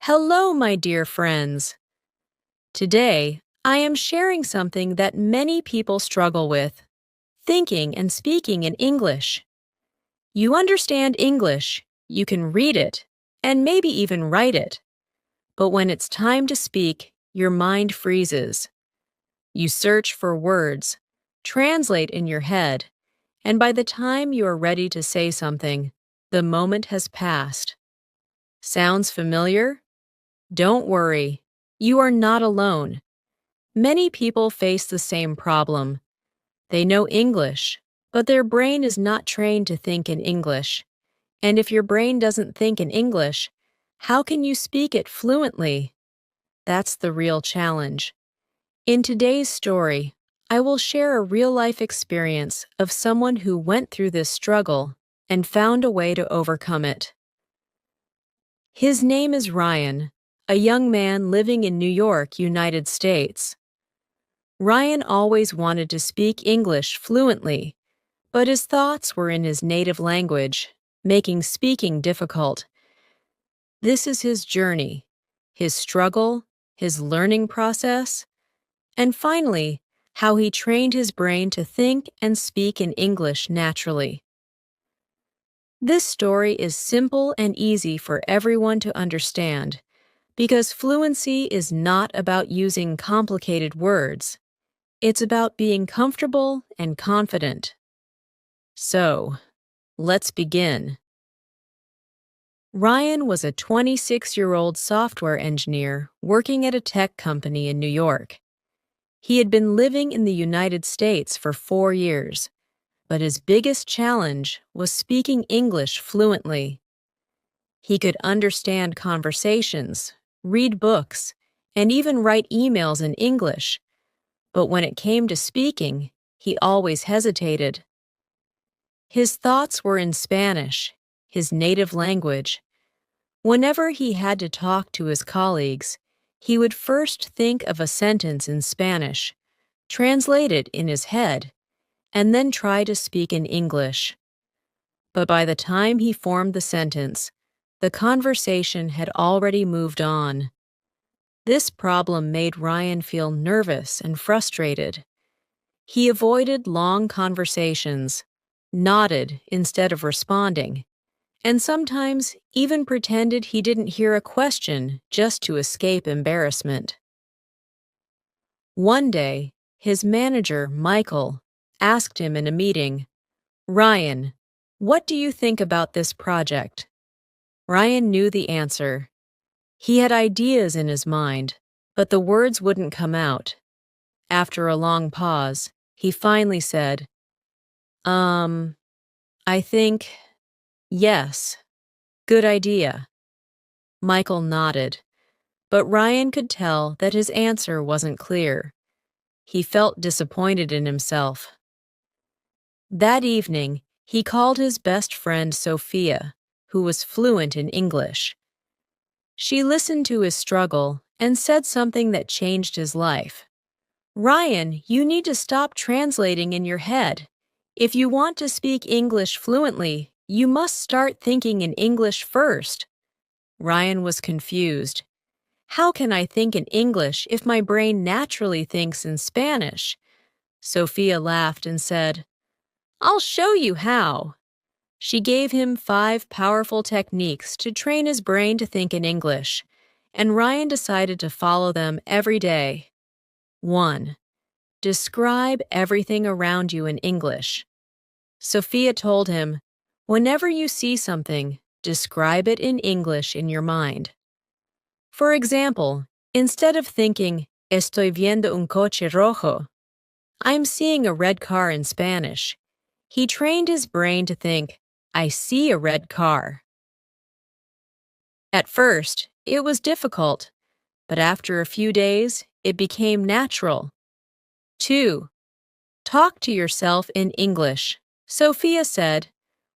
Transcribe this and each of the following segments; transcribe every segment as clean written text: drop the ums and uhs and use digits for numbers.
Hello, my dear friends. Today, I am sharing something that many people struggle with: thinking and speaking in English. You understand English, you can read it, and maybe even write it. But when it's time to speak, your mind freezes. You search for words, translate in your head, and by the time you are ready to say something, the moment has passed. Sounds familiar? Don't worry, you are not alone. Many people face the same problem. They know English, but their brain is not trained to think in English. And if your brain doesn't think in English, how can you speak it fluently? That's the real challenge. In today's story, I will share a real-life experience of someone who went through this struggle and found a way to overcome it. His name is Ryan, a young man living in New York, United States. Ryan always wanted to speak English fluently, but his thoughts were in his native language, making speaking difficult. This is his journey, his struggle, his learning process, and finally, how he trained his brain to think and speak in English naturally. This story is simple and easy for everyone to understand, because fluency is not about using complicated words. It's about being comfortable and confident. So, let's begin. Ryan was a 26-year-old software engineer working at a tech company in New York. He had been living in the United States for 4 years, but his biggest challenge was speaking English fluently. He could understand conversations, read books, and even write emails in English, but when it came to speaking, he always hesitated. His thoughts were in Spanish, his native language. Whenever he had to talk to his colleagues, he would first think of a sentence in Spanish, translate it in his head, and then try to speak in English. But by the time he formed the sentence, the conversation had already moved on. This problem made Ryan feel nervous and frustrated. He avoided long conversations, nodded instead of responding, and sometimes even pretended he didn't hear a question just to escape embarrassment. One day, his manager, Michael, asked him in a meeting, "Ryan, what do you think about this project?" Ryan knew the answer. He had ideas in his mind, but the words wouldn't come out. After a long pause, he finally said, I think, yes, good idea." Michael nodded, but Ryan could tell that his answer wasn't clear. He felt disappointed in himself. That evening, he called his best friend Sophia, who was fluent in English. She listened to his struggle and said something that changed his life. "Ryan, you need to stop translating in your head. If you want to speak English fluently, you must start thinking in English first." Ryan was confused. "How can I think in English if my brain naturally thinks in Spanish?" Sophia laughed and said, "I'll show you how." She gave him 5 powerful techniques to train his brain to think in English, and Ryan decided to follow them every day. 1. Describe everything around you in English. Sophia told him, "Whenever you see something, describe it in English in your mind." For example, instead of thinking, "Estoy viendo un coche rojo," "I'm seeing a red car" in Spanish, he trained his brain to think, "I see a red car." At first, it was difficult, but after a few days, it became natural. 2. Talk to yourself in English. Sophia said,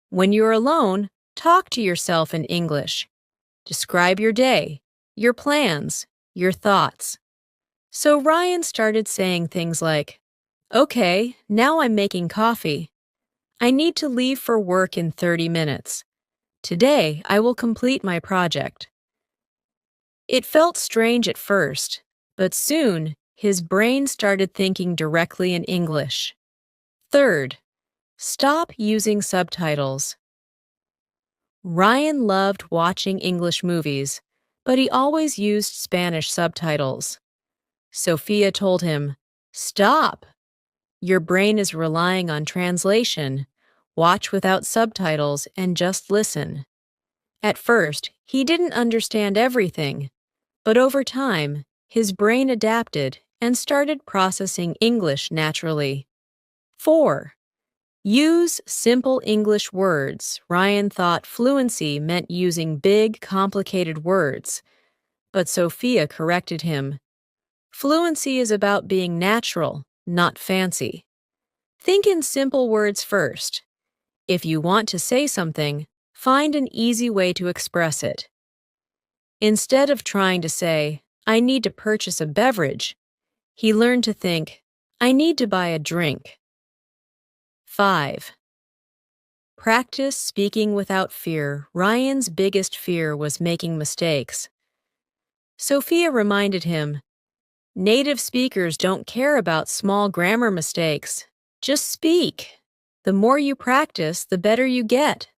"When you're alone, talk to yourself in English. Describe your day, your plans, your thoughts." So Ryan started saying things like, "Okay, now I'm making coffee. I need to leave for work in 30 minutes. Today, I will complete my project." It felt strange at first, but soon his brain started thinking directly in English. Third, stop using subtitles. Ryan loved watching English movies, but he always used Spanish subtitles. Sophia told him, "Stop! Your brain is relying on translation. Watch without subtitles and just listen." At first, he didn't understand everything, but over time, his brain adapted and started processing English naturally. 4. Use simple English words. Ryan thought fluency meant using big, complicated words, but Sophia corrected him. Fluency is about being natural, not fancy. Think in simple words first. If you want to say something, find an easy way to express it. Instead of trying to say, "I need to purchase a beverage," he learned to think, "I need to buy a drink." 5. Practice speaking without fear. Ryan's biggest fear was making mistakes. Sophia reminded him, "Native speakers don't care about small grammar mistakes. Just speak. The more you practice, the better you get."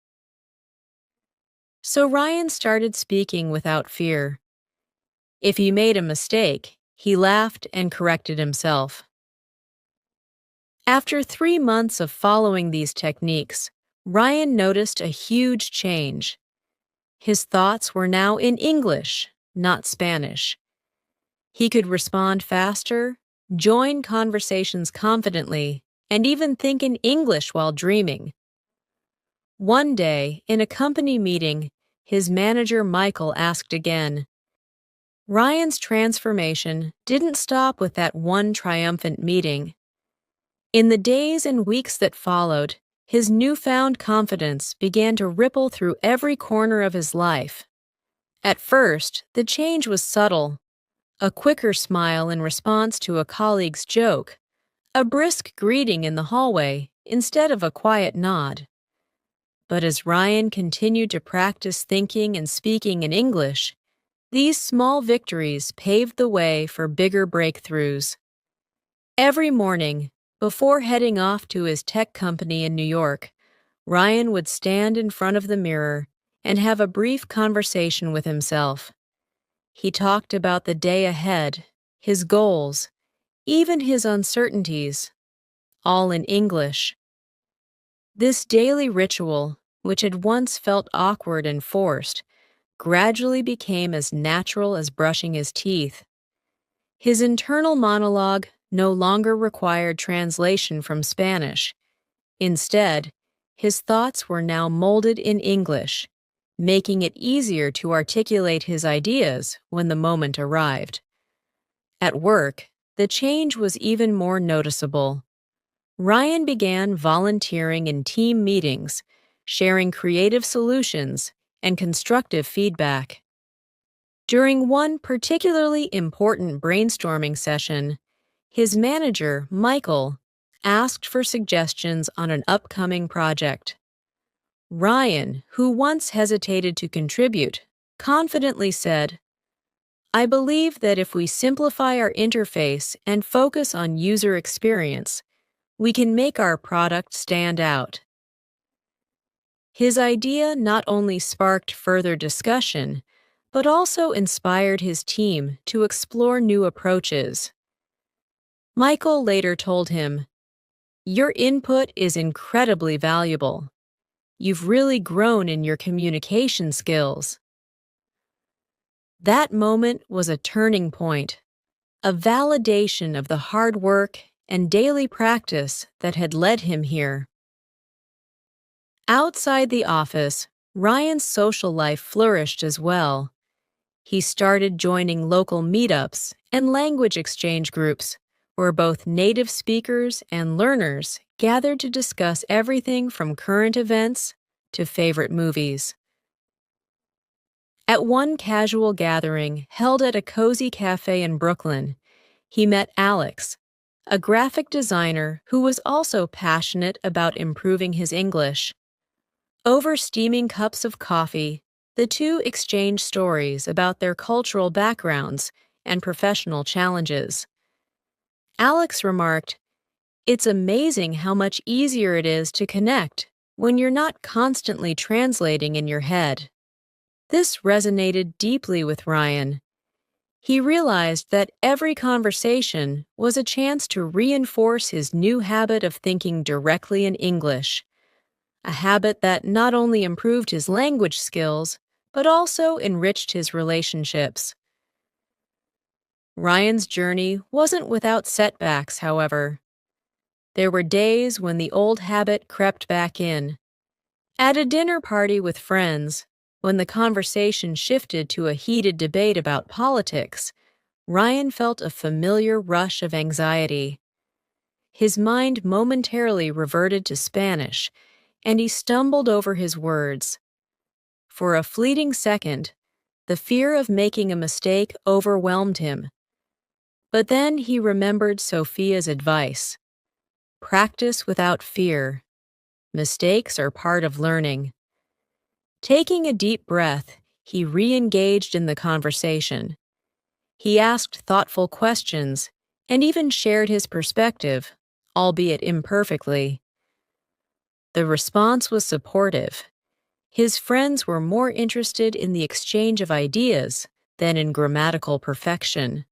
So Ryan started speaking without fear. If he made a mistake, he laughed and corrected himself. After 3 months of following these techniques, Ryan noticed a huge change. His thoughts were now in English, not Spanish. He could respond faster, join conversations confidently, and even think in English while dreaming. One day, in a company meeting, his manager Michael asked again. Ryan's transformation didn't stop with that one triumphant meeting. In the days and weeks that followed, his newfound confidence began to ripple through every corner of his life. At first, the change was subtle. A quicker smile in response to a colleague's joke, a brisk greeting in the hallway instead of a quiet nod. But as Ryan continued to practice thinking and speaking in English, these small victories paved the way for bigger breakthroughs. Every morning, before heading off to his tech company in New York, Ryan would stand in front of the mirror and have a brief conversation with himself. He talked about the day ahead, his goals, even his uncertainties, all in English. This daily ritual, which had once felt awkward and forced, gradually became as natural as brushing his teeth. His internal monologue no longer required translation from Spanish. Instead, his thoughts were now molded in English, making it easier to articulate his ideas when the moment arrived. At work, the change was even more noticeable. Ryan began volunteering in team meetings, sharing creative solutions and constructive feedback. During one particularly important brainstorming session, his manager, Michael, asked for suggestions on an upcoming project. Ryan, who once hesitated to contribute, confidently said, "I believe that if we simplify our interface and focus on user experience, we can make our product stand out." His idea not only sparked further discussion, but also inspired his team to explore new approaches. Michael later told him, "Your input is incredibly valuable. You've really grown in your communication skills." That moment was a turning point, a validation of the hard work and daily practice that had led him here. Outside the office, Ryan's social life flourished as well. He started joining local meetups and language exchange groups, where both native speakers and learners gathered to discuss everything from current events to favorite movies. At one casual gathering held at a cozy cafe in Brooklyn, he met Alex, a graphic designer who was also passionate about improving his English. Over steaming cups of coffee, The two exchanged stories about their cultural backgrounds and professional challenges. Alex remarked, "It's amazing how much easier it is to connect when you're not constantly translating in your head." This resonated deeply with Ryan. He realized that every conversation was a chance to reinforce his new habit of thinking directly in English, a habit that not only improved his language skills, but also enriched his relationships. Ryan's journey wasn't without setbacks, however. There were days when the old habit crept back in. At a dinner party with friends, when the conversation shifted to a heated debate about politics, Ryan felt a familiar rush of anxiety. His mind momentarily reverted to Spanish, and he stumbled over his words. For a fleeting second, the fear of making a mistake overwhelmed him. But then he remembered Sophia's advice. Practice without fear. Mistakes are part of learning. Taking a deep breath, he re-engaged in the conversation. He asked thoughtful questions and even shared his perspective, albeit imperfectly. The response was supportive. His friends were more interested in the exchange of ideas than in grammatical perfection.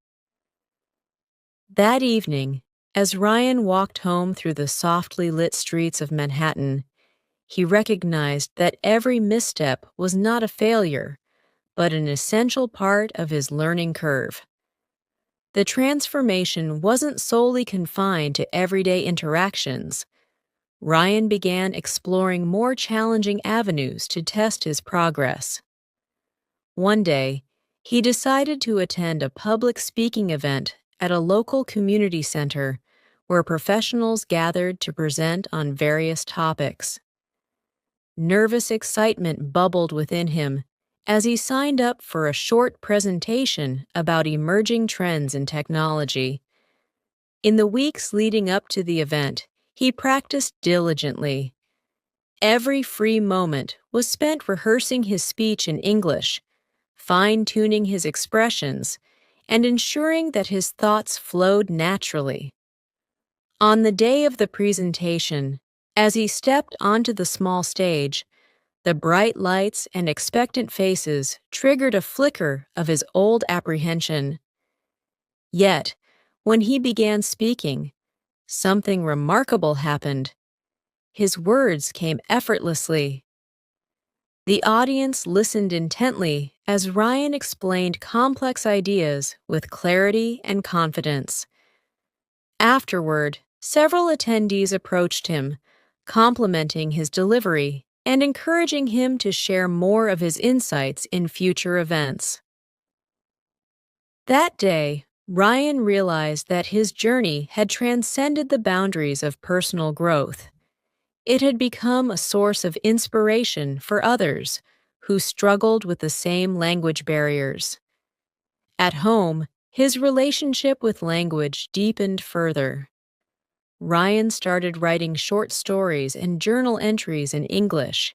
That evening, as Ryan walked home through the softly lit streets of Manhattan, he recognized that every misstep was not a failure, but an essential part of his learning curve. The transformation wasn't solely confined to everyday interactions. Ryan began exploring more challenging avenues to test his progress. One day, he decided to attend a public speaking event at a local community center where professionals gathered to present on various topics. Nervous excitement bubbled within him as he signed up for a short presentation about emerging trends in technology. In the weeks leading up to the event, he practiced diligently. Every free moment was spent rehearsing his speech in English, fine-tuning his expressions, and ensuring that his thoughts flowed naturally. On the day of the presentation, as he stepped onto the small stage, the bright lights and expectant faces triggered a flicker of his old apprehension. Yet, when he began speaking, something remarkable happened. His words came effortlessly. The audience listened intently as Ryan explained complex ideas with clarity and confidence. Afterward, several attendees approached him, complimenting his delivery and encouraging him to share more of his insights in future events. That day, Ryan realized that his journey had transcended the boundaries of personal growth. It had become a source of inspiration for others who struggled with the same language barriers. At home, his relationship with language deepened further. Ryan started writing short stories and journal entries in English.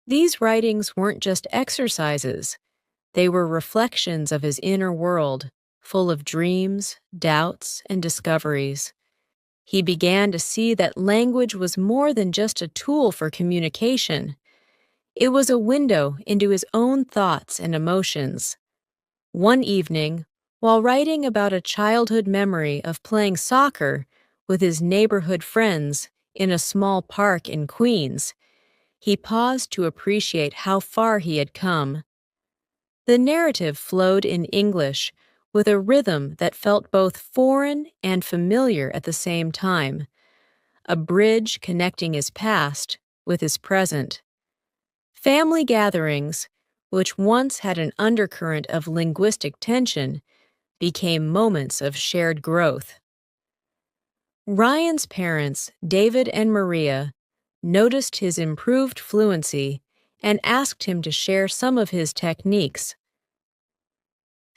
These writings weren't just exercises, they were reflections of his inner world, full of dreams, doubts, and discoveries. He began to see that language was more than just a tool for communication. It was a window into his own thoughts and emotions. One evening, while writing about a childhood memory of playing soccer with his neighborhood friends in a small park in Queens, he paused to appreciate how far he had come. The narrative flowed in English with a rhythm that felt both foreign and familiar at the same time, a bridge connecting his past with his present. Family gatherings, which once had an undercurrent of linguistic tension, became moments of shared growth. Ryan's parents, David and Maria, noticed his improved fluency and asked him to share some of his techniques.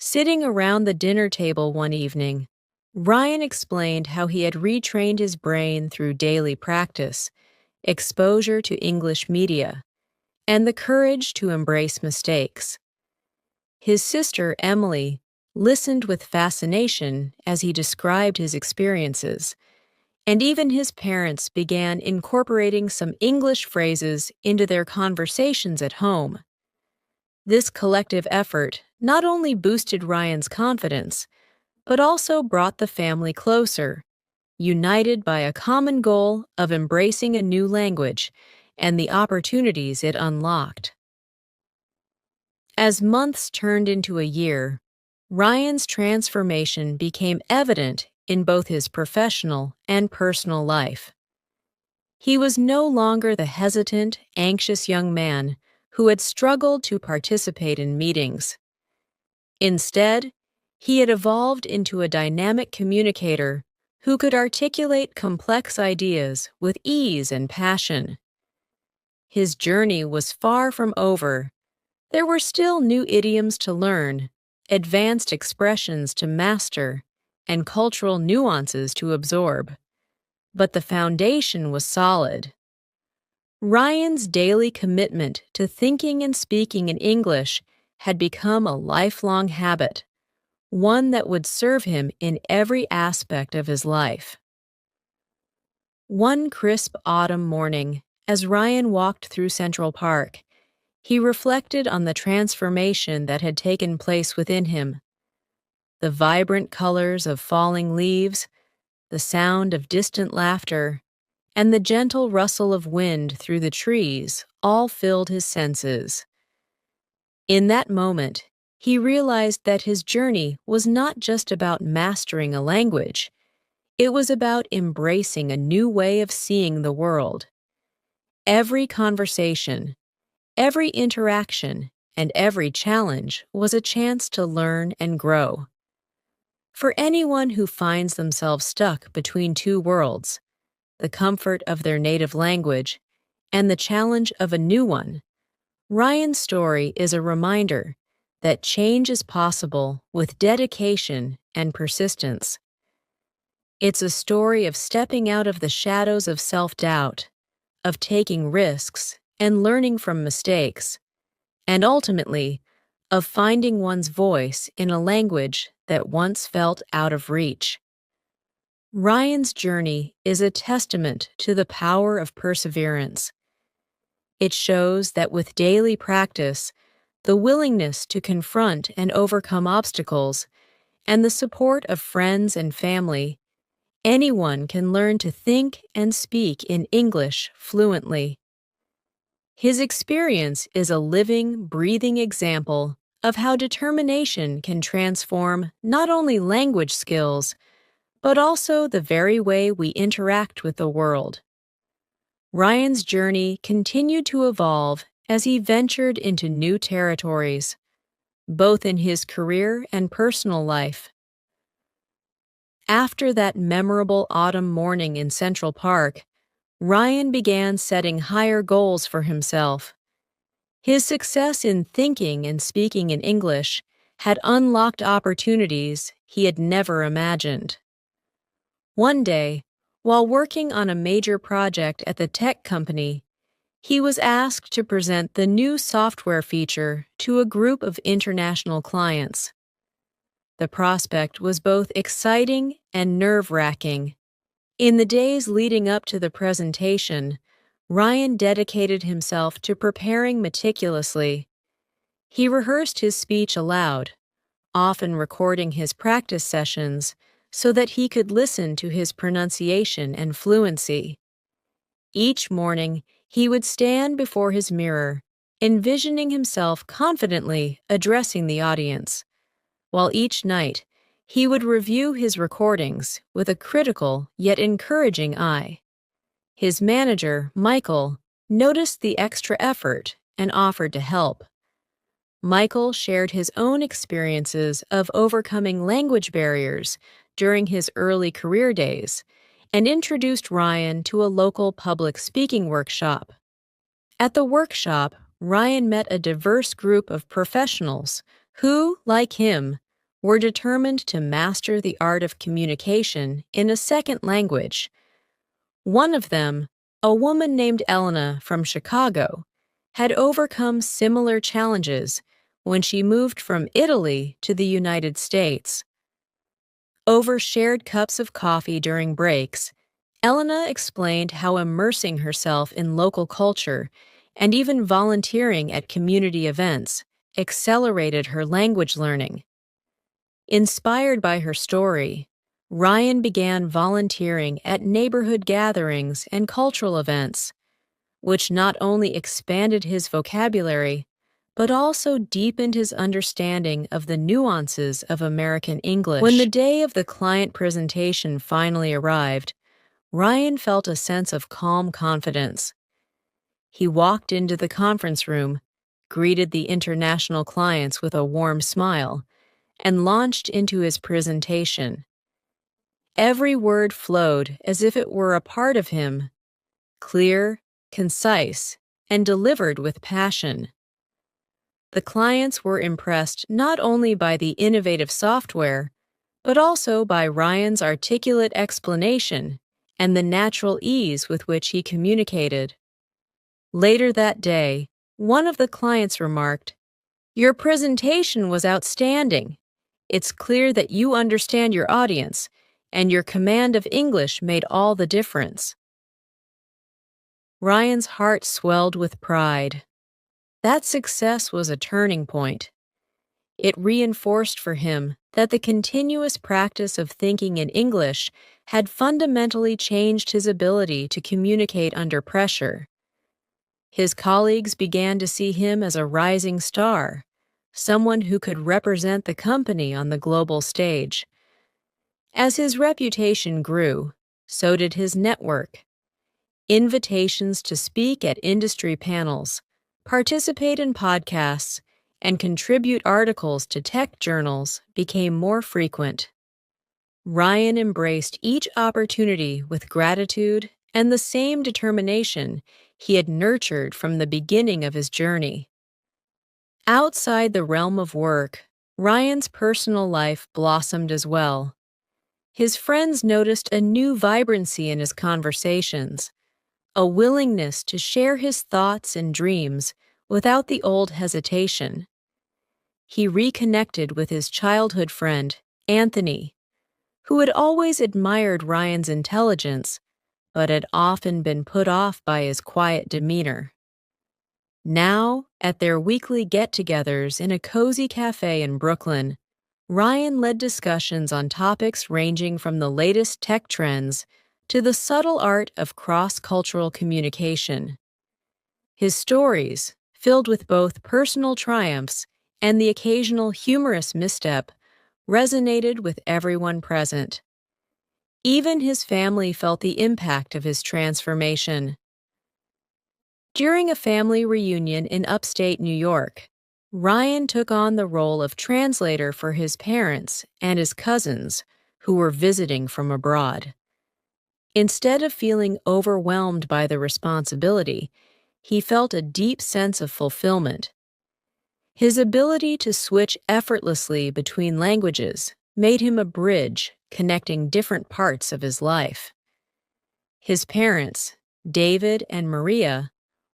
Sitting around the dinner table one evening, Ryan explained how he had retrained his brain through daily practice, exposure to English media, and the courage to embrace mistakes. His sister, Emily, listened with fascination as he described his experiences, and even his parents began incorporating some English phrases into their conversations at home. This collective effort not only boosted Ryan's confidence, but also brought the family closer, united by a common goal of embracing a new language and the opportunities it unlocked. As months turned into a year, Ryan's transformation became evident in both his professional and personal life. He was no longer the hesitant, anxious young man who had struggled to participate in meetings. Instead, he had evolved into a dynamic communicator who could articulate complex ideas with ease and passion. His journey was far from over. There were still new idioms to learn, advanced expressions to master, and cultural nuances to absorb. But the foundation was solid. Ryan's daily commitment to thinking and speaking in English had become a lifelong habit, one that would serve him in every aspect of his life. One crisp autumn morning, as Ryan walked through Central Park, he reflected on the transformation that had taken place within him. The vibrant colors of falling leaves, the sound of distant laughter, and the gentle rustle of wind through the trees all filled his senses. In that moment, he realized that his journey was not just about mastering a language. It was about embracing a new way of seeing the world. Every conversation, every interaction, and every challenge was a chance to learn and grow. For anyone who finds themselves stuck between two worlds, the comfort of their native language and the challenge of a new one, Ryan's story is a reminder that change is possible with dedication and persistence. It's a story of stepping out of the shadows of self-doubt, of taking risks and learning from mistakes, and ultimately, of finding one's voice in a language that once felt out of reach. Ryan's journey is a testament to the power of perseverance. It shows that with daily practice, the willingness to confront and overcome obstacles, and the support of friends and family, anyone can learn to think and speak in English fluently. His experience is a living, breathing example of how determination can transform not only language skills, but also the very way we interact with the world. Ryan's journey continued to evolve as he ventured into new territories, both in his career and personal life. After that memorable autumn morning in Central Park, Ryan began setting higher goals for himself. His success in thinking and speaking in English had unlocked opportunities he had never imagined. One day, while working on a major project at the tech company, he was asked to present the new software feature to a group of international clients. The prospect was both exciting and nerve-wracking. In the days leading up to the presentation, Ryan dedicated himself to preparing meticulously. He rehearsed his speech aloud, often recording his practice sessions so that he could listen to his pronunciation and fluency. Each morning, he would stand before his mirror, envisioning himself confidently addressing the audience, while each night he would review his recordings with a critical yet encouraging eye. His manager, Michael, noticed the extra effort and offered to help. Michael shared his own experiences of overcoming language barriers during his early career days and introduced Ryan to a local public speaking workshop. At the workshop, Ryan met a diverse group of professionals who, like him, were determined to master the art of communication in a second language. One of them, a woman named Elena from Chicago, had overcome similar challenges when she moved from Italy to the United States. Over shared cups of coffee during breaks, Elena explained how immersing herself in local culture and even volunteering at community events accelerated her language learning. Inspired by her story, Ryan began volunteering at neighborhood gatherings and cultural events, which not only expanded his vocabulary, but also deepened his understanding of the nuances of American English. When the day of the client presentation finally arrived, Ryan felt a sense of calm confidence. He walked into the conference room, greeted the international clients with a warm smile, and launched into his presentation. Every word flowed as if it were a part of him, clear, concise, and delivered with passion. The clients were impressed not only by the innovative software, but also by Ryan's articulate explanation and the natural ease with which he communicated. Later that day, one of the clients remarked, "Your presentation was outstanding. It's clear that you understand your audience, and your command of English made all the difference." Ryan's heart swelled with pride. That success was a turning point. It reinforced for him that the continuous practice of thinking in English had fundamentally changed his ability to communicate under pressure. His colleagues began to see him as a rising star, someone who could represent the company on the global stage. As his reputation grew, so did his network. Invitations to speak at industry panels, participate in podcasts, and contribute articles to tech journals became more frequent. Ryan embraced each opportunity with gratitude and the same determination he had nurtured from the beginning of his journey. Outside the realm of work, Ryan's personal life blossomed as well. His friends noticed a new vibrancy in his conversations, a willingness to share his thoughts and dreams without the old hesitation. He reconnected with his childhood friend, Anthony, who had always admired Ryan's intelligence, but had often been put off by his quiet demeanor. Now, at their weekly get-togethers in a cozy cafe in Brooklyn, Ryan led discussions on topics ranging from the latest tech trends to the subtle art of cross-cultural communication. His stories, filled with both personal triumphs and the occasional humorous misstep, resonated with everyone present. Even his family felt the impact of his transformation. During a family reunion in upstate New York, Ryan took on the role of translator for his parents and his cousins who were visiting from abroad. Instead of feeling overwhelmed by the responsibility, he felt a deep sense of fulfillment. His ability to switch effortlessly between languages made him a bridge connecting different parts of his life. His parents, David and Maria,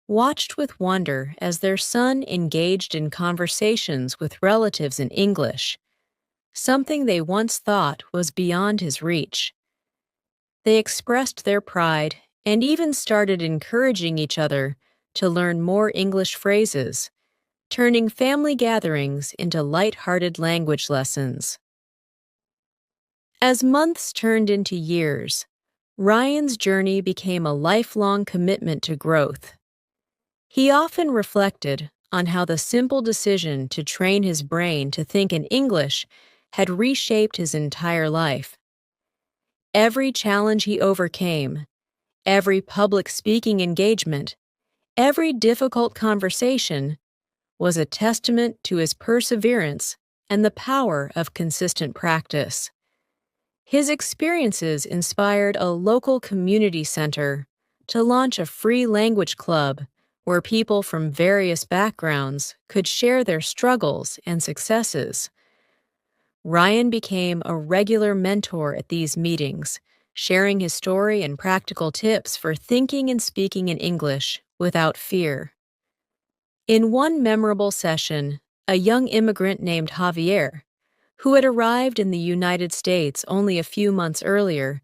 watched with wonder as their son engaged in conversations with relatives in English, something they once thought was beyond his reach. They expressed their pride and even started encouraging each other to learn more English phrases, turning family gatherings into light-hearted language lessons. As months turned into years, Ryan's journey became a lifelong commitment to growth. He often reflected on how the simple decision to train his brain to think in English had reshaped his entire life. Every challenge he overcame, every public speaking engagement, every difficult conversation was a testament to his perseverance and the power of consistent practice. His experiences inspired a local community center to launch a free language club where people from various backgrounds could share their struggles and successes. Ryan became a regular mentor at these meetings, sharing his story and practical tips for thinking and speaking in English without fear. In one memorable session, a young immigrant named Javier, who had arrived in the United States only a few months earlier,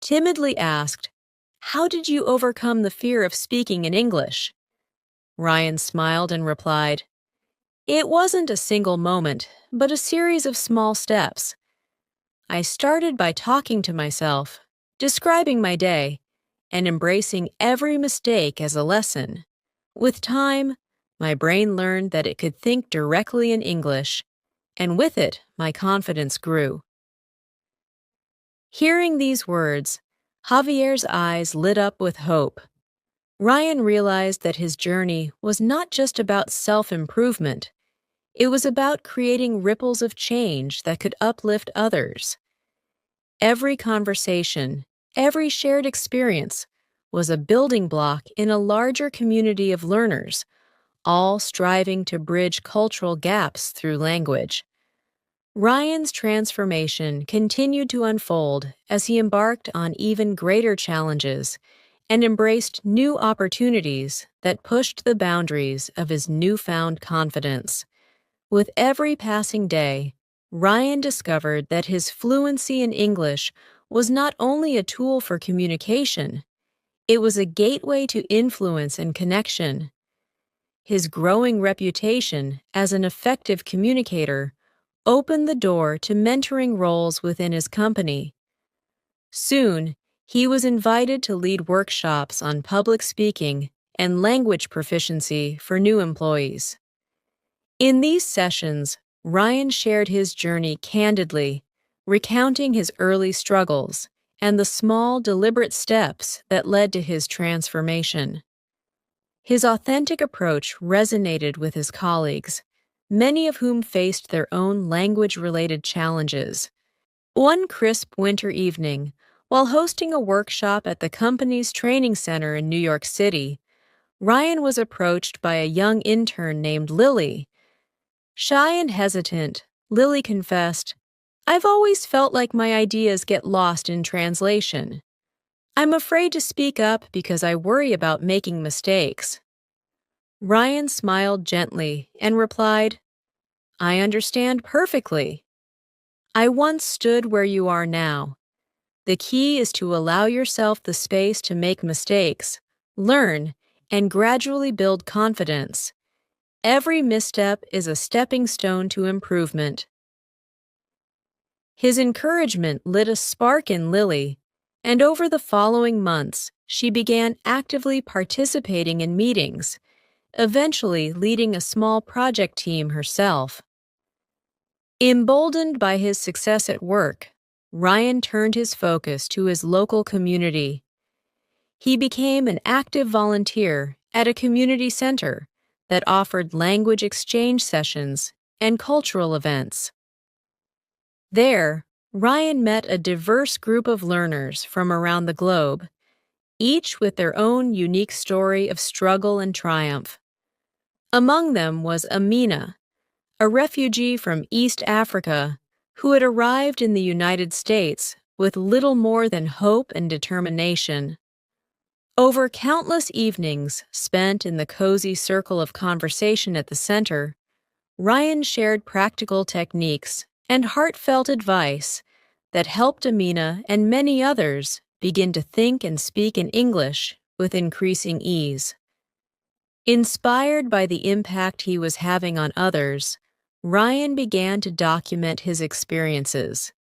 timidly asked, "How did you overcome the fear of speaking in English?" Ryan smiled and replied, "It wasn't a single moment, but a series of small steps. I started by talking to myself, describing my day, and embracing every mistake as a lesson. With time, my brain learned that it could think directly in English, and with it, my confidence grew." Hearing these words, Javier's eyes lit up with hope. Ryan realized that his journey was not just about self-improvement. It was about creating ripples of change that could uplift others. Every conversation, every shared experience was a building block in a larger community of learners, all striving to bridge cultural gaps through language. Ryan's transformation continued to unfold as he embarked on even greater challenges and embraced new opportunities that pushed the boundaries of his newfound confidence. With every passing day, Ryan discovered that his fluency in English was not only a tool for communication, it was a gateway to influence and connection. His growing reputation as an effective communicator opened the door to mentoring roles within his company. Soon, he was invited to lead workshops on public speaking and language proficiency for new employees. In these sessions, Ryan shared his journey candidly, recounting his early struggles and the small, deliberate steps that led to his transformation. His authentic approach resonated with his colleagues, many of whom faced their own language-related challenges. One crisp winter evening, while hosting a workshop at the company's training center in New York City, Ryan was approached by a young intern named Lily. Shy and hesitant, Lily confessed, "I've always felt like my ideas get lost in translation. I'm afraid to speak up because I worry about making mistakes." Ryan smiled gently and replied, "I understand perfectly. I once stood where you are now. The key is to allow yourself the space to make mistakes, learn, and gradually build confidence. Every misstep is a stepping stone to improvement." His encouragement lit a spark in Lily, and over the following months, she began actively participating in meetings, eventually leading a small project team herself. Emboldened by his success at work, Ryan turned his focus to his local community. He became an active volunteer at a community center that offered language exchange sessions and cultural events. There, Ryan met a diverse group of learners from around the globe, each with their own unique story of struggle and triumph. Among them was Amina, a refugee from East Africa who had arrived in the United States with little more than hope and determination. Over countless evenings spent in the cozy circle of conversation at the center, Ryan shared practical techniques and heartfelt advice that helped Amina and many others begin to think and speak in English with increasing ease. Inspired by the impact he was having on others, Ryan began to document his experiences.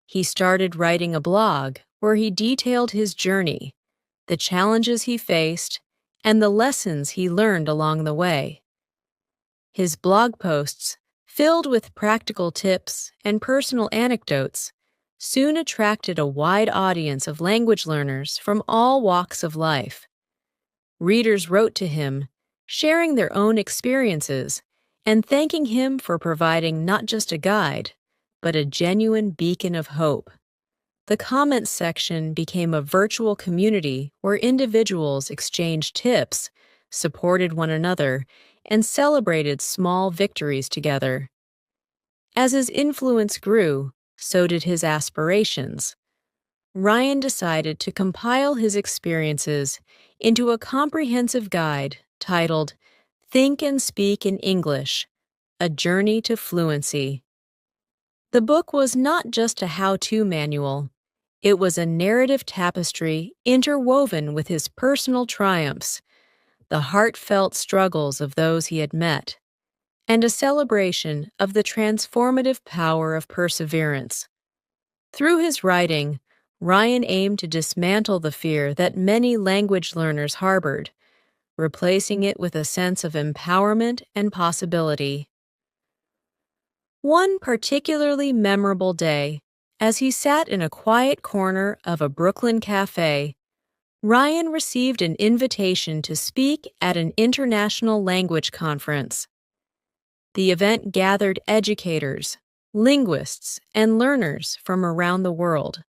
He started writing a blog where he detailed his journey, the challenges he faced, and the lessons he learned along the way. His blog posts, filled with practical tips and personal anecdotes, soon attracted a wide audience of language learners from all walks of life. Readers wrote to him, sharing their own experiences and thanking him for providing not just a guide, but a genuine beacon of hope. The comments section became a virtual community where individuals exchanged tips, supported one another, and celebrated small victories together. As his influence grew, so did his aspirations. Ryan decided to compile his experiences into a comprehensive guide titled Think and Speak in English: A Journey to Fluency. The book was not just a how-to manual. It was a narrative tapestry interwoven with his personal triumphs, the heartfelt struggles of those he had met, and a celebration of the transformative power of perseverance. Through his writing, Ryan aimed to dismantle the fear that many language learners harbored, replacing it with a sense of empowerment and possibility. One particularly memorable day, as he sat in a quiet corner of a Brooklyn cafe, Ryan received an invitation to speak at an international language conference. The event gathered educators, linguists, and learners from around the world,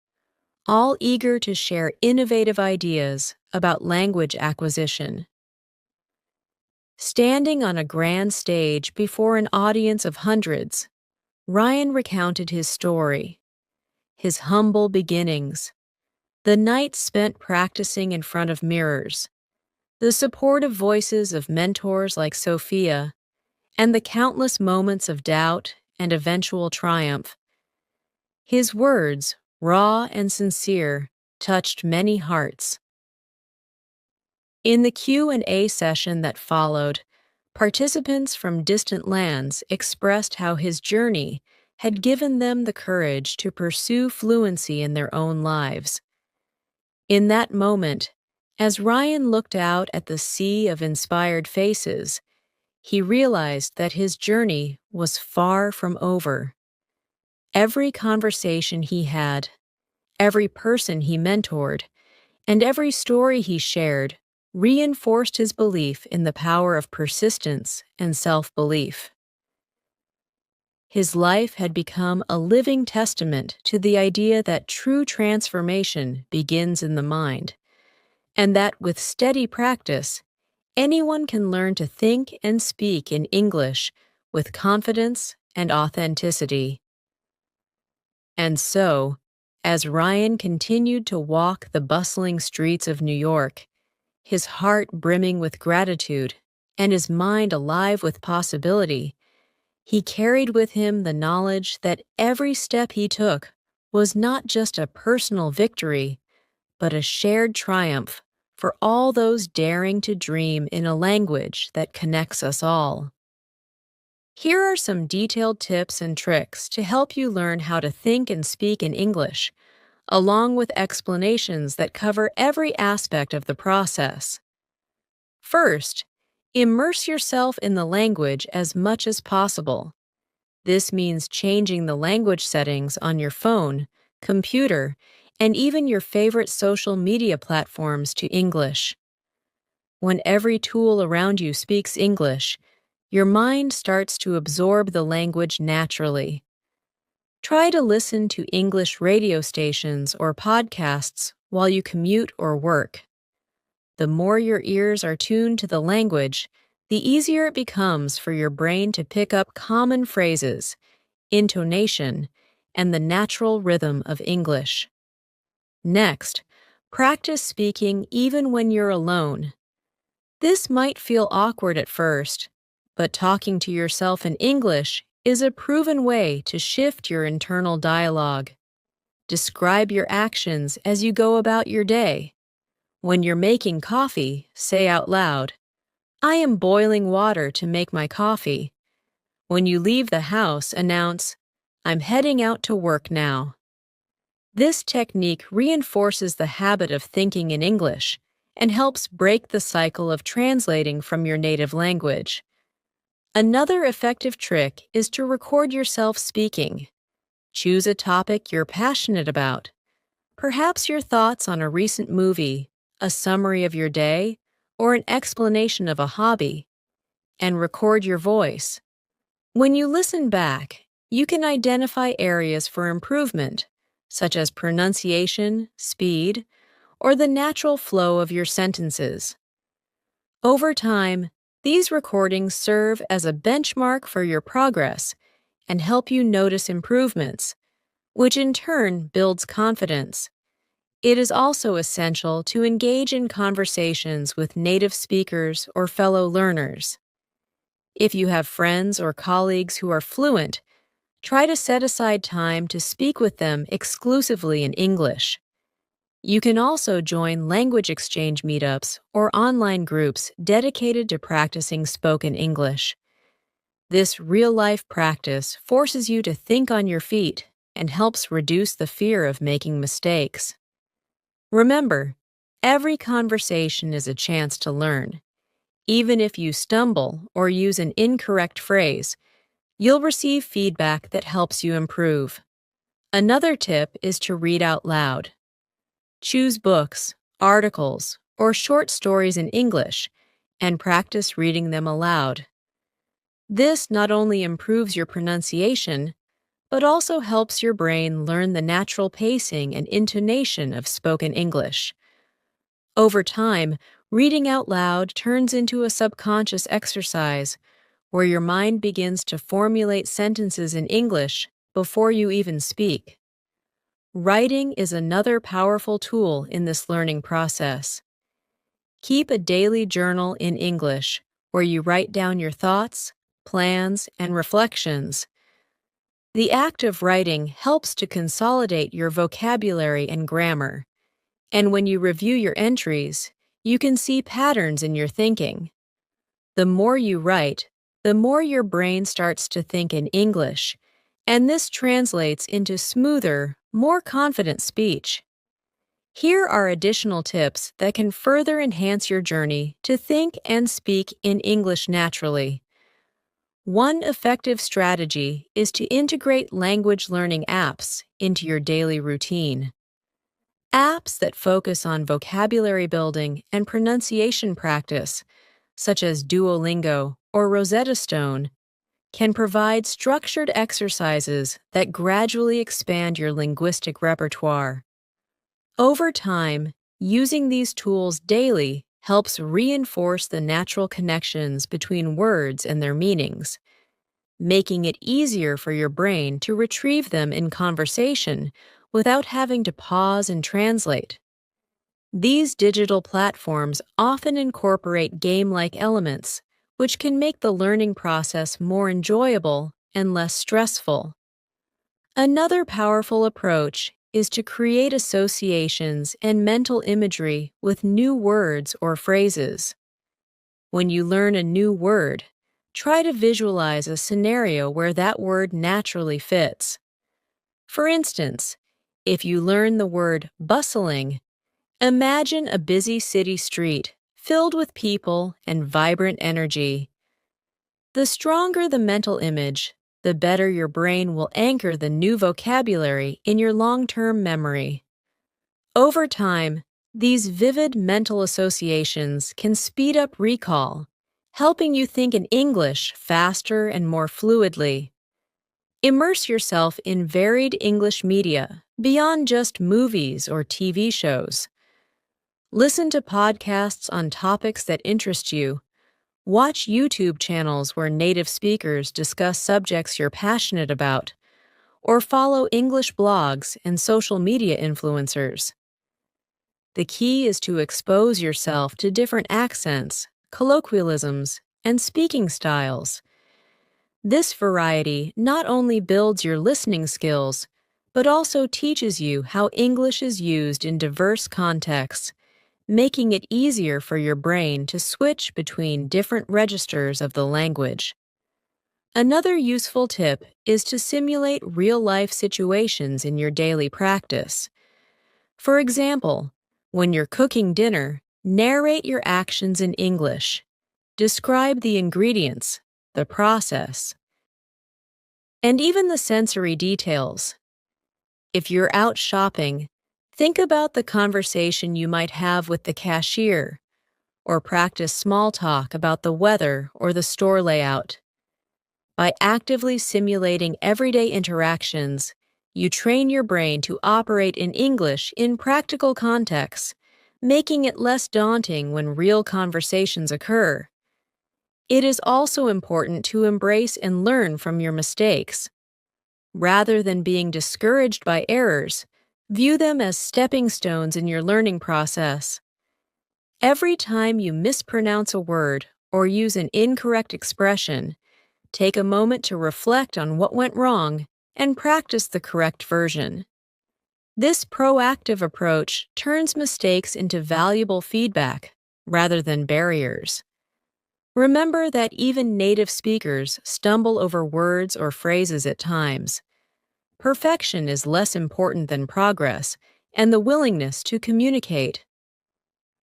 all eager to share innovative ideas about language acquisition. Standing on a grand stage before an audience of hundreds, Ryan recounted his story, his humble beginnings, the nights spent practicing in front of mirrors, the supportive voices of mentors like Sophia, and the countless moments of doubt and eventual triumph. His words, raw and sincere, touched many hearts. In the Q&A session that followed, participants from distant lands expressed how his journey had given them the courage to pursue fluency in their own lives. In that moment, as Ryan looked out at the sea of inspired faces, he realized that his journey was far from over. Every conversation he had, every person he mentored, and every story he shared reinforced his belief in the power of persistence and self-belief. His life had become a living testament to the idea that true transformation begins in the mind, and that with steady practice, anyone can learn to think and speak in English with confidence and authenticity. And so, as Ryan continued to walk the bustling streets of New York, his heart brimming with gratitude and his mind alive with possibility, he carried with him the knowledge that every step he took was not just a personal victory, but a shared triumph for all those daring to dream in a language that connects us all. Here are some detailed tips and tricks to help you learn how to think and speak in English, along with explanations that cover every aspect of the process. First, immerse yourself in the language as much as possible. This means changing the language settings on your phone, computer, and even your favorite social media platforms to English. When every tool around you speaks English, your mind starts to absorb the language naturally. Try to listen to English radio stations or podcasts while you commute or work. The more your ears are tuned to the language, the easier it becomes for your brain to pick up common phrases, intonation, and the natural rhythm of English. Next, practice speaking even when you're alone. This might feel awkward at first, but talking to yourself in English is a proven way to shift your internal dialogue. Describe your actions as you go about your day. When you're making coffee, say out loud, "I am boiling water to make my coffee." When you leave the house, announce, "I'm heading out to work now." This technique reinforces the habit of thinking in English and helps break the cycle of translating from your native language. Another effective trick is to record yourself speaking. Choose a topic you're passionate about, perhaps your thoughts on a recent movie, a summary of your day, or an explanation of a hobby, and record your voice. When you listen back, you can identify areas for improvement, such as pronunciation, speed, or the natural flow of your sentences. Over time, these recordings serve as a benchmark for your progress and help you notice improvements, which in turn builds confidence. It is also essential to engage in conversations with native speakers or fellow learners. If you have friends or colleagues who are fluent, try to set aside time to speak with them exclusively in English. You can also join language exchange meetups or online groups dedicated to practicing spoken English. This real-life practice forces you to think on your feet and helps reduce the fear of making mistakes. Remember, every conversation is a chance to learn. Even if you stumble or use an incorrect phrase, you'll receive feedback that helps you improve. Another tip is to read out loud. Choose books, articles, or short stories in English and practice reading them aloud. This not only improves your pronunciation, but also helps your brain learn the natural pacing and intonation of spoken English. Over time, reading out loud turns into a subconscious exercise where your mind begins to formulate sentences in English before you even speak. Writing is another powerful tool in this learning process. Keep a daily journal in English where you write down your thoughts, plans, and reflections. The act of writing helps to consolidate your vocabulary and grammar, and when you review your entries, you can see patterns in your thinking. The more you write, the more your brain starts to think in English, and this translates into smoother, more confident speech. Here are additional tips that can further enhance your journey to think and speak in English naturally. One effective strategy is to integrate language learning apps into your daily routine. Apps that focus on vocabulary building and pronunciation practice, such as Duolingo or Rosetta Stone, can provide structured exercises that gradually expand your linguistic repertoire. Over time, using these tools daily helps reinforce the natural connections between words and their meanings, making it easier for your brain to retrieve them in conversation without having to pause and translate. These digital platforms often incorporate game-like elements, which can make the learning process more enjoyable and less stressful. Another powerful approach is to create associations and mental imagery with new words or phrases. When you learn a new word, try to visualize a scenario where that word naturally fits. For instance, if you learn the word bustling, imagine a busy city street filled with people and vibrant energy. The stronger the mental image, the better your brain will anchor the new vocabulary in your long-term memory. Over time, these vivid mental associations can speed up recall, helping you think in English faster and more fluidly. Immerse yourself in varied English media beyond just movies or TV shows. Listen to podcasts on topics that interest you. Watch YouTube channels where native speakers discuss subjects you're passionate about, or follow English blogs and social media influencers. The key is to expose yourself to different accents, colloquialisms, and speaking styles. This variety not only builds your listening skills, but also teaches you how English is used in diverse contexts, making it easier for your brain to switch between different registers of the language. Another useful tip is to simulate real-life situations in your daily practice. For example, when you're cooking dinner, narrate your actions in English. Describe the ingredients, the process, and even the sensory details. If you're out shopping, think about the conversation you might have with the cashier, or practice small talk about the weather or the store layout. By actively simulating everyday interactions, you train your brain to operate in English in practical contexts, making it less daunting when real conversations occur. It is also important to embrace and learn from your mistakes. Rather than being discouraged by errors, view them as stepping stones in your learning process. Every time you mispronounce a word or use an incorrect expression, take a moment to reflect on what went wrong and practice the correct version. This proactive approach turns mistakes into valuable feedback rather than barriers. Remember that even native speakers stumble over words or phrases at times. Perfection is less important than progress and the willingness to communicate.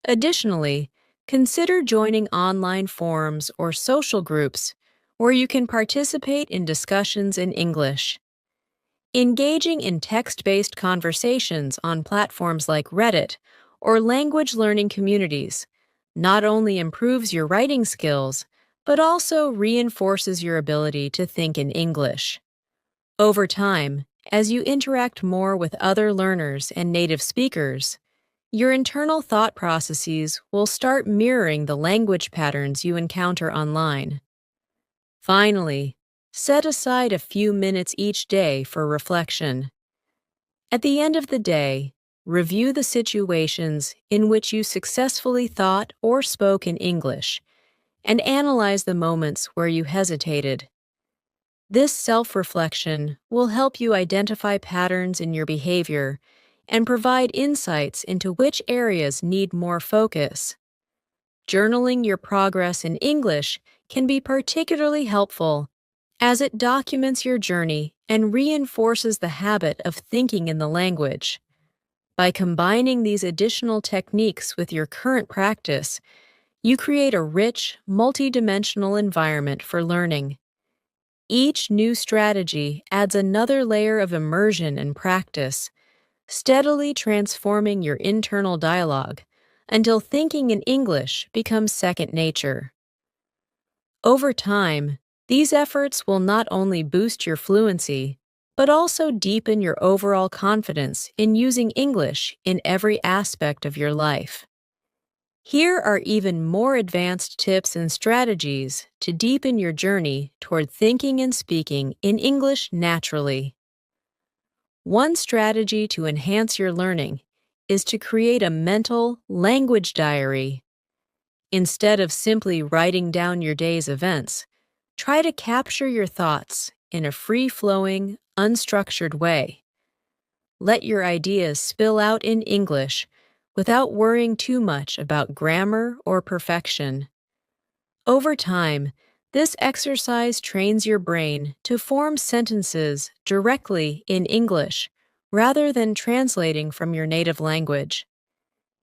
Additionally, consider joining online forums or social groups where you can participate in discussions in English. Engaging in text-based conversations on platforms like Reddit or language learning communities not only improves your writing skills, but also reinforces your ability to think in English. Over time, as you interact more with other learners and native speakers, your internal thought processes will start mirroring the language patterns you encounter online. Finally, set aside a few minutes each day for reflection. At the end of the day, review the situations in which you successfully thought or spoke in English and analyze the moments where you hesitated. This self-reflection will help you identify patterns in your behavior and provide insights into which areas need more focus. Journaling your progress in English can be particularly helpful as it documents your journey and reinforces the habit of thinking in the language. By combining these additional techniques with your current practice, you create a rich, multidimensional environment for learning. Each new strategy adds another layer of immersion and practice, steadily transforming your internal dialogue until thinking in English becomes second nature. Over time, these efforts will not only boost your fluency, but also deepen your overall confidence in using English in every aspect of your life. Here are even more advanced tips and strategies to deepen your journey toward thinking and speaking in English naturally. One strategy to enhance your learning is to create a mental language diary. Instead of simply writing down your day's events, try to capture your thoughts in a free-flowing, unstructured way. Let your ideas spill out in English without worrying too much about grammar or perfection. Over time, this exercise trains your brain to form sentences directly in English rather than translating from your native language.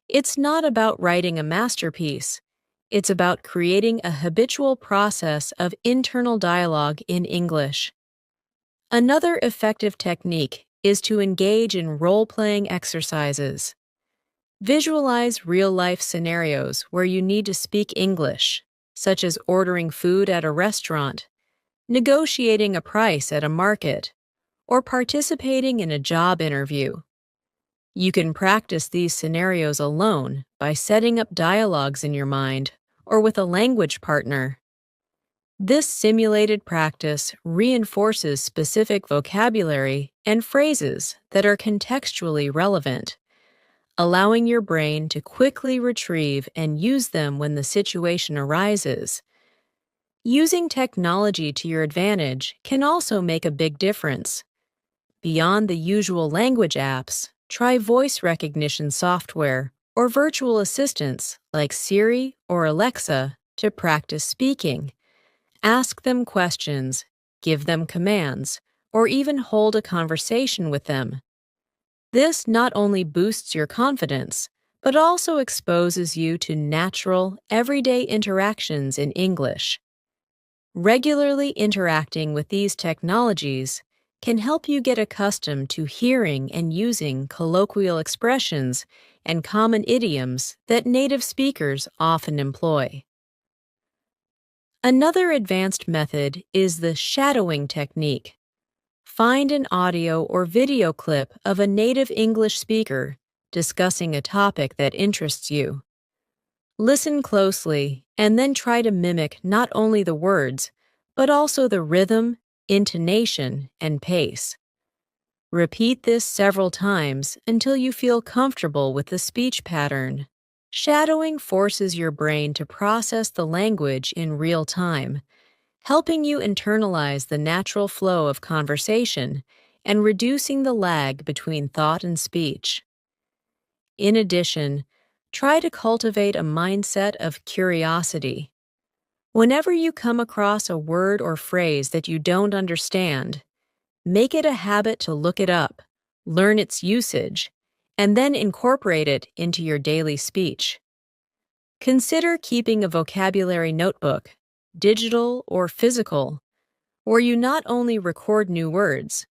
It's not about writing a masterpiece. It's about creating a habitual process of internal dialogue in English. Another effective technique is to engage in role-playing exercises. Visualize real-life scenarios where you need to speak English, such as ordering food at a restaurant, negotiating a price at a market, or participating in a job interview. You can practice these scenarios alone by setting up dialogues in your mind or with a language partner. This simulated practice reinforces specific vocabulary and phrases that are contextually relevant, allowing your brain to quickly retrieve and use them when the situation arises. Using technology to your advantage can also make a big difference. Beyond the usual language apps, try voice recognition software or virtual assistants like Siri or Alexa to practice speaking. Ask them questions, give them commands, or even hold a conversation with them. This not only boosts your confidence, but also exposes you to natural, everyday interactions in English. Regularly interacting with these technologies can help you get accustomed to hearing and using colloquial expressions and common idioms that native speakers often employ. Another advanced method is the shadowing technique. Find an audio or video clip of a native English speaker discussing a topic that interests you. Listen closely and then try to mimic not only the words, but also the rhythm, intonation, and pace. Repeat this several times until you feel comfortable with the speech pattern. Shadowing forces your brain to process the language in real time, helping you internalize the natural flow of conversation and reducing the lag between thought and speech. In addition, try to cultivate a mindset of curiosity. Whenever you come across a word or phrase that you don't understand, make it a habit to look it up, learn its usage, and then incorporate it into your daily speech. Consider keeping a vocabulary notebook, digital or physical, where you not only record new words,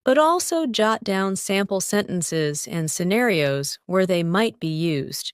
but also jot down sample sentences and scenarios where they might be used.